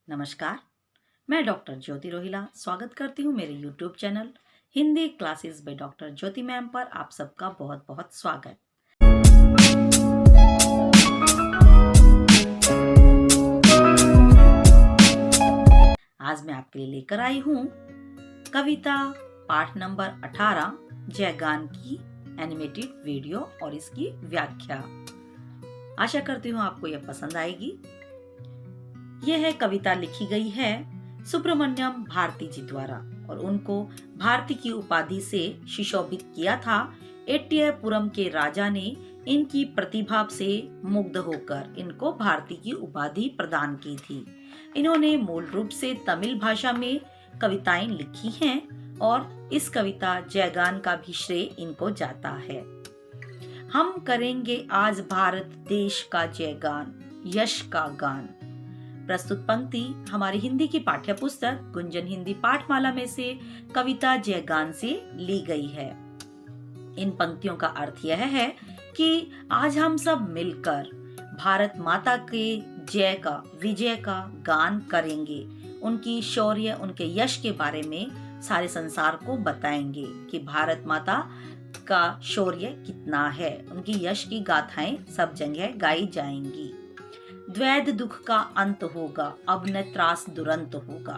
नमस्कार। मैं डॉक्टर ज्योति रोहिला स्वागत करती हूँ मेरे YouTube channel Hindi classes by doctor Jyoti ma'am पर। आप सबका बहुत बहुत स्वागत। आज मैं आपके लिए लेकर आई हूँ कविता पाठ नंबर 18 जयगान की एनिमेटेड वीडियो और इसकी व्याख्या। आशा करती हूँ आपको यह पसंद आएगी। यह कविता लिखी गई है सुब्रमण्यम भारती जी द्वारा और उनको भारती की उपाधि से सुशोभित किया था। एट्टियपुरम के राजा ने इनकी प्रतिभा से मुग्ध होकर इनको भारती की उपाधि प्रदान की थी। इन्होंने मूल रूप से तमिल भाषा में कविताएं लिखी हैं और इस कविता जयगान का भी श्रेय इनको जाता है। हम करेंगे आज भारत देश का जयगान, यश का गान। प्रस्तुत पंक्ति हमारी हिंदी की पाठ्य पुस्तक गुंजन हिंदी पाठमाला में से कविता जयगान से ली गई है। इन पंक्तियों का अर्थ यह है कि आज हम सब मिलकर भारत माता के जय का, विजय का गान करेंगे। उनकी शौर्य, उनके यश के बारे में सारे संसार को बताएंगे कि भारत माता का शौर्य कितना है। उनकी यश की गाथाएं सब जगह गाई जाएंगी। द्वैध दुख का अंत होगा, अब न त्रास दुरंत होगा।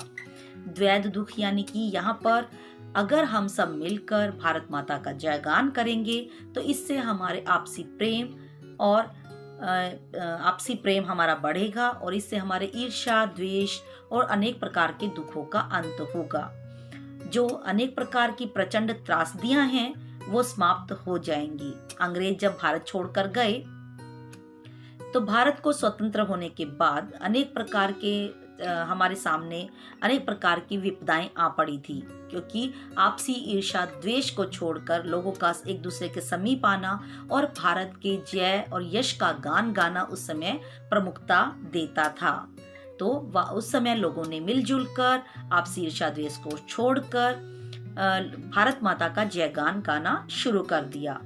द्वैध दुख यानी कि यहाँ पर अगर हम सब मिलकर भारत माता का जयगान करेंगे तो इससे हमारे आपसी प्रेम हमारा बढ़ेगा और इससे हमारे ईर्ष्या, द्वेष और अनेक प्रकार के दुखों का अंत होगा। जो अनेक प्रकार की प्रचंड त्रासदियां हैं वो समाप्त हो जाएंगी। अंग्रेज जब भारत छोड़कर गए तो भारत को स्वतंत्र होने के बाद अनेक प्रकार के हमारे सामने अनेक प्रकार की विपदाएं आ पड़ी थी, क्योंकि आपसी ईर्ष्या द्वेष को छोड़कर लोगों का एक दूसरे के समीप आना और भारत के जय और यश का गान गाना उस समय प्रमुखता देता था। तो उस समय लोगों ने मिलजुल कर आपसी ईर्ष्या द्वेष को छोड़कर भारत माता का जयगान गाना शुरू कर दिया।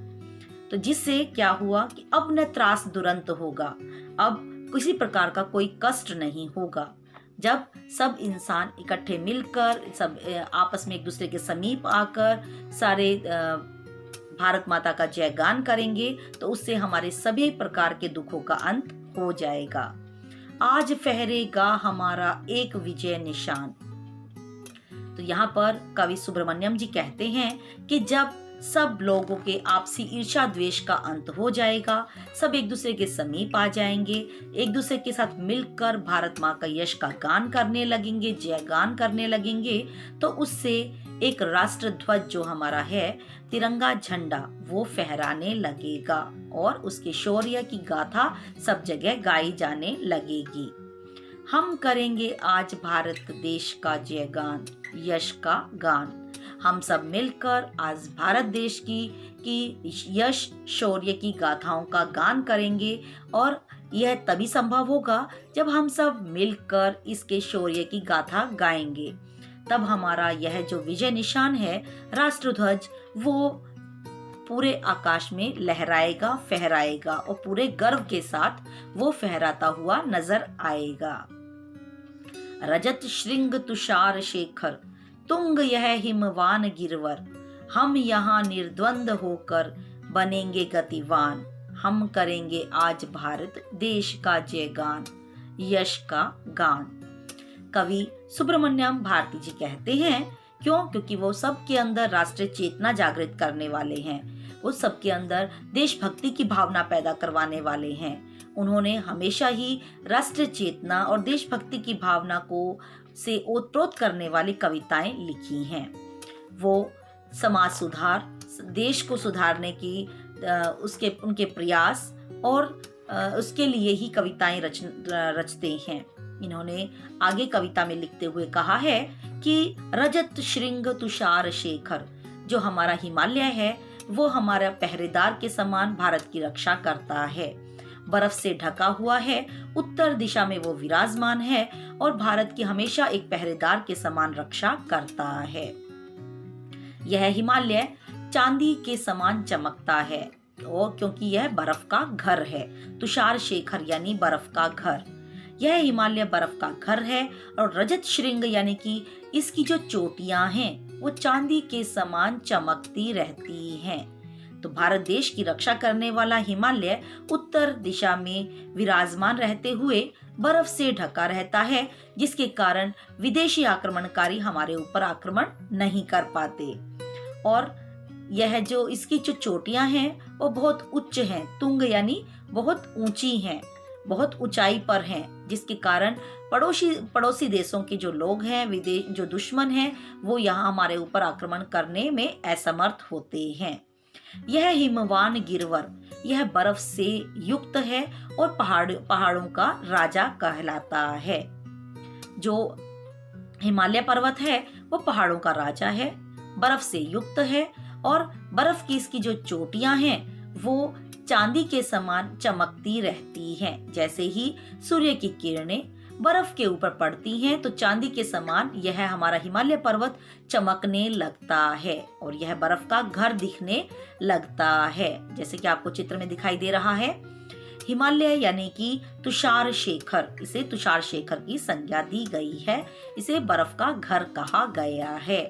तो जिससे क्या हुआ कि अब न त्रास दुरंत होगा, अब किसी प्रकार का कोई कष्ट नहीं होगा। जब सब इंसान इकट्ठे मिलकर सब आपस में एक दूसरे के समीप आकर सारे भारत माता का जयगान करेंगे तो उससे हमारे सभी प्रकार के दुखों का अंत हो जाएगा। आज फहरेगा हमारा एक विजय निशान। तो यहाँ पर कवि सुब्रमण्यम जी कहते हैं कि जब सब लोगों के आपसी ईर्ष्या द्वेष का अंत हो जाएगा, सब एक दूसरे के समीप आ जाएंगे, एक दूसरे के साथ मिलकर भारत माँ का यश का गान करने लगेंगे, जयगान करने लगेंगे, तो उससे एक राष्ट्र ध्वज जो हमारा है, तिरंगा झंडा, वो फहराने लगेगा और उसके शौर्य की गाथा सब जगह गाई जाने लगेगी। हम करेंगे आज भारत देश का जयगान, यश का गान। हम सब मिलकर आज भारत देश की यश शौर्य की गाथाओं का गान करेंगे और यह तभी संभव होगा जब हम सब मिलकर इसके शौर्य की गाथा गाएंगे। तब हमारा यह जो विजय निशान है, राष्ट्रध्वज, वो पूरे आकाश में लहराएगा, फहराएगा और पूरे गर्व के साथ वो फहराता हुआ नजर आएगा। रजत श्रृंग तुषार शेखर, तुंग यह हिमवान गिरवर, हम यहाँ निर्द्वंद होकर बनेंगे गतिवान। हम करेंगे आज भारत देश का जयगान, यश का गान। कवि सुब्रमण्यम भारती जी कहते हैं क्योंकि वो सबके अंदर राष्ट्रीय चेतना जागृत करने वाले हैं, वो सबके अंदर देशभक्ति की भावना पैदा करवाने वाले हैं। उन्होंने हमेशा ही राष्ट्रीय चेतना और देशभक्ति की भावना को से ओतप्रोत करने वाली कविताएं लिखी हैं। वो समाज सुधार, देश को सुधारने की उनके प्रयास और उसके लिए ही कविताएं रचते हैं। इन्होंने आगे कविता में लिखते हुए कहा है कि रजत श्रृंग तुषार शेखर, जो हमारा हिमालय है वो हमारा पहरेदार के समान भारत की रक्षा करता है। बर्फ से ढका हुआ है, उत्तर दिशा में वो विराजमान है और भारत की हमेशा एक पहरेदार के समान रक्षा करता है। यह हिमालय चांदी के समान चमकता है और क्योंकि यह बर्फ का घर है, तुषार शेखर यानी बर्फ का घर। यह हिमालय बर्फ का घर है और रजत श्रृंग यानी कि इसकी जो चोटियां हैं वो चांदी के समान चमकती रहती हैं। तो भारत देश की रक्षा करने वाला हिमालय उत्तर दिशा में विराजमान रहते हुए बर्फ से ढका रहता है, जिसके कारण विदेशी आक्रमणकारी हमारे ऊपर आक्रमण नहीं कर पाते। और यह जो इसकी जो चोटियां हैं वो बहुत उच्च हैं, तुंग यानी बहुत ऊंची हैं, बहुत ऊंचाई पर हैं, जिसके कारण पड़ोसी देशों के जो लोग हैं, विदेश जो दुश्मन हैं, वो यहाँ हमारे ऊपर आक्रमण करने में असमर्थ होते हैं। यह हिमवान गिरवर यह बर्फ से युक्त है और पहाड़ों का राजा कहलाता है। जो हिमालय पर्वत है वो पहाड़ों का राजा है, बर्फ से युक्त है और बर्फ की इसकी जो चोटियां हैं वो चांदी के समान चमकती रहती हैं। जैसे ही सूर्य की किरणें बर्फ के ऊपर पड़ती हैं तो चांदी के समान यह हमारा हिमालय पर्वत चमकने लगता है और यह बर्फ का घर दिखने लगता है। जैसे कि आपको चित्र में दिखाई दे रहा है, हिमालय यानी कि तुषार शेखर, इसे तुषार शेखर की संज्ञा दी गई है। इसे बर्फ का घर कहा गया है।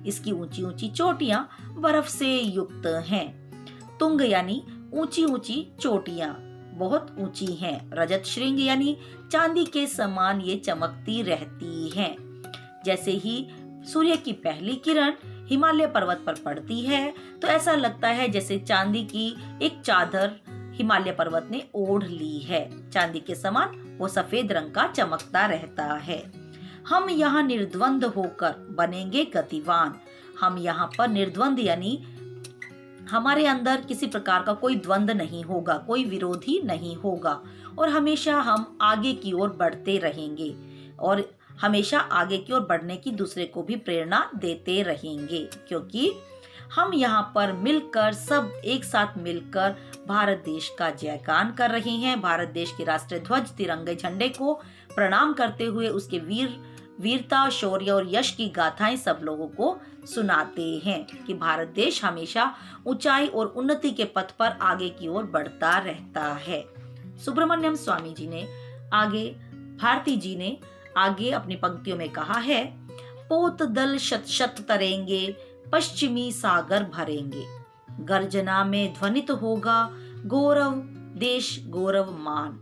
इसकी ऊंची ऊंची चोटियां बर्फ से युक्त हैं। तुंग यानी ऊंची ऊंची चोटियां बहुत ऊंची हैं। रजत श्रृंग यानी चांदी के समान ये चमकती रहती हैं। जैसे ही सूर्य की पहली किरण हिमालय पर्वत पर पड़ती है तो ऐसा लगता है जैसे चांदी की एक चादर हिमालय पर्वत ने ओढ़ ली है। चांदी के समान वो सफेद रंग का चमकता रहता है। हम यहाँ निर्द्वंद होकर बनेंगे गतिवान। हम यहाँ पर निर्द्वंद यानी हमारे अंदर किसी प्रकार का कोई द्वंद नहीं होगा, कोई विरोधी नहीं होगा और हमेशा हम आगे की ओर बढ़ते रहेंगे और हमेशा आगे की ओर बढ़ने की दूसरे को भी प्रेरणा देते रहेंगे, क्योंकि हम यहाँ पर मिलकर सब एक साथ मिलकर भारत देश का जयगान कर रहे हैं। भारत देश के राष्ट्रीय ध्वज तिरंगे झंडे को प्रणाम करते हुए उसके वीरता, शौर्य और यश की गाथाएं सब लोगों को सुनाते हैं कि भारत देश हमेशा ऊंचाई और उन्नति के पथ पर आगे की ओर बढ़ता रहता है। सुब्रमण्यम स्वामी जी ने आगे, भारती जी ने आगे अपनी पंक्तियों में कहा है, पोत दल शत शत तरेंगे, पश्चिमी सागर भरेंगे, गर्जना में ध्वनित होगा गौरव देश गौरव मान।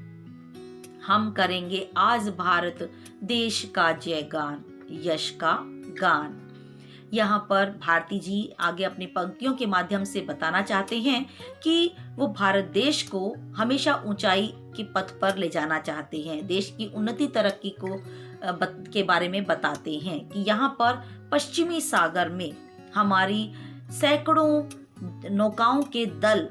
हम करेंगे आज भारत देश का जयगान, यश का गान। यहाँ पर भारती जी आगे अपनी पंक्तियों के माध्यम से बताना चाहते हैं कि वो भारत देश को हमेशा ऊंचाई के पथ पर ले जाना चाहते हैं। देश की उन्नति तरक्की के बारे में बताते हैं कि यहाँ पर पश्चिमी सागर में हमारी सैकड़ों नौकाओं के दल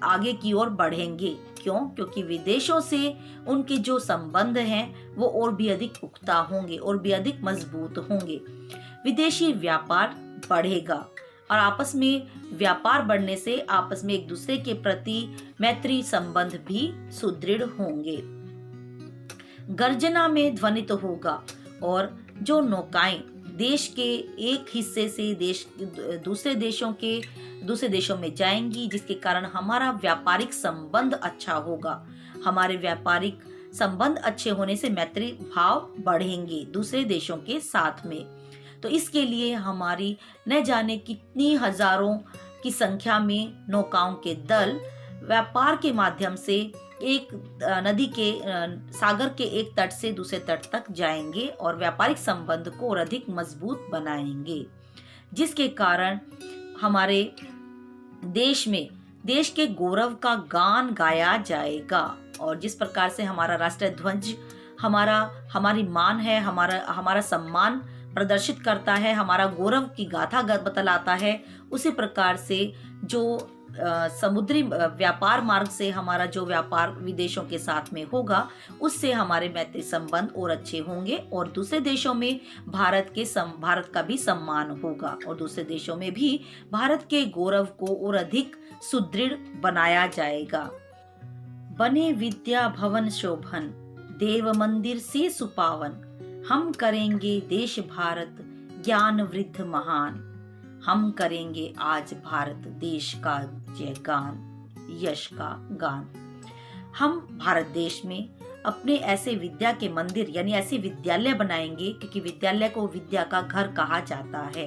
आगे की ओर बढ़ेंगे। क्यों? क्योंकि विदेशों से उनके जो संबंध हैं वो और भी अधिक पुख्ता होंगे और भी अधिक मजबूत होंगे। विदेशी व्यापार बढ़ेगा और आपस में व्यापार बढ़ने से आपस में एक दूसरे के प्रति मैत्री संबंध भी सुदृढ़ होंगे। गर्जना में ध्वनित होगा और जो नौकाएं देश के एक हिस्से से दूसरे देशों में जाएंगी, जिसके कारण हमारा व्यापारिक संबंध अच्छा होगा। हमारे व्यापारिक संबंध अच्छे होने से मैत्री भाव बढ़ेंगे दूसरे देशों के साथ में। तो इसके लिए हमारी न जाने कितनी हजारों की संख्या में नौकाओं के दल व्यापार के माध्यम से एक नदी के सागर के एक तट से दूसरे तट तक जाएंगे और व्यापारिक संबंध को और अधिक मजबूत बनाएंगे, जिसके कारण हमारे देश में देश के गौरव का गान गाया जाएगा। और जिस प्रकार से हमारा राष्ट्रीय ध्वज हमारी मान है, हमारा सम्मान प्रदर्शित करता है, हमारा गौरव की गाथा बतलाता है, उसी प्रकार से जो समुद्री व्यापार मार्ग से हमारा जो व्यापार विदेशों के साथ में होगा, उससे हमारे मैत्री संबंध और अच्छे होंगे और दूसरे देशों में भारत का भी सम्मान होगा और दूसरे देशों में भी भारत के गौरव को और अधिक सुदृढ़ बनाया जाएगा। बने विद्या भवन शोभन, देव मंदिर से सुपावन, हम करेंगे देश भारत ज्ञान वृद्ध महान। हम करेंगे आज भारत देश का जयगान, यश का गान। हम भारत देश में अपने ऐसे विद्या के मंदिर यानी ऐसे विद्यालय बनाएंगे, क्योंकि विद्यालय को विद्या का घर कहा जाता है।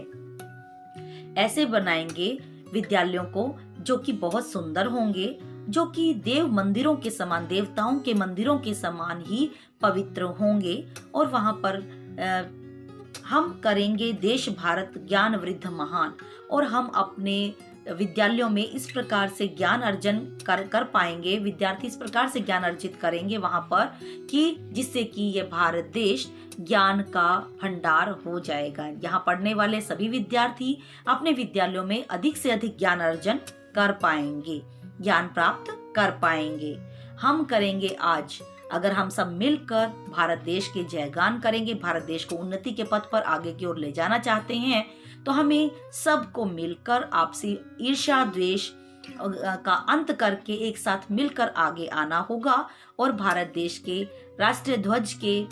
ऐसे बनाएंगे विद्यालयों को जो कि बहुत सुंदर होंगे, जो कि देव मंदिरों के समान, देवताओं के मंदिरों के समान ही पवित्र होंगे। और वहां पर हम करेंगे देश भारत ज्ञान वृद्ध महान, और हम अपने विद्यालयों में इस प्रकार से ज्ञान अर्जन कर पाएंगे, विद्यार्थी इस प्रकार से ज्ञान अर्जित करेंगे वहां पर कि जिससे कि ये भारत देश ज्ञान का भंडार हो जाएगा। यहाँ पढ़ने वाले सभी विद्यार्थी अपने विद्यालयों में अधिक से अधिक ज्ञान अर्जन कर पाएंगे, ज्ञान प्राप्त कर पाएंगे। हम करेंगे आज, अगर हम सब मिलकर भारत देश के जयगान करेंगे, भारत देश को उन्नति के पथ पर आगे की ओर ले जाना चाहते हैं, तो हमें सबको मिलकर आपसी ईर्ष्या द्वेष का अंत करके एक साथ मिलकर आगे आना होगा और भारत देश के राष्ट्रीय ध्वज के,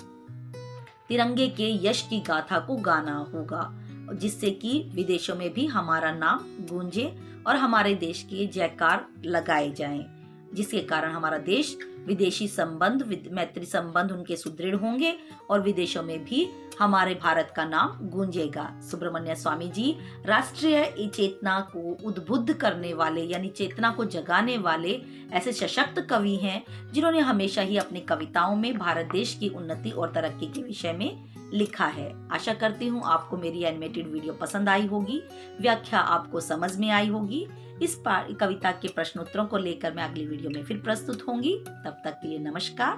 तिरंगे के यश की गाथा को गाना होगा, जिससे कि विदेशों में भी हमारा नाम गूंजे और हमारे देश के जयकार लगाए जाएं, जिसके कारण हमारा देश विदेशी संबंध, मैत्री संबंध उनके सुदृढ़ होंगे और विदेशों में भी हमारे भारत का नाम गूंजेगा। सुब्रमण्य स्वामी जी राष्ट्रीय चेतना को उद्बुद्ध करने वाले यानी चेतना को जगाने वाले ऐसे सशक्त कवि हैं, जिन्होंने हमेशा ही अपनी कविताओं में भारत देश की उन्नति और तरक्की के विषय में लिखा है। आशा करती हूँ आपको मेरी एनिमेटेड वीडियो पसंद आई होगी, व्याख्या आपको समझ में आई होगी। इस कविता के प्रश्नोत्तरों को लेकर मैं अगली वीडियो में फिर प्रस्तुत होंगी। तब तक के लिए नमस्कार।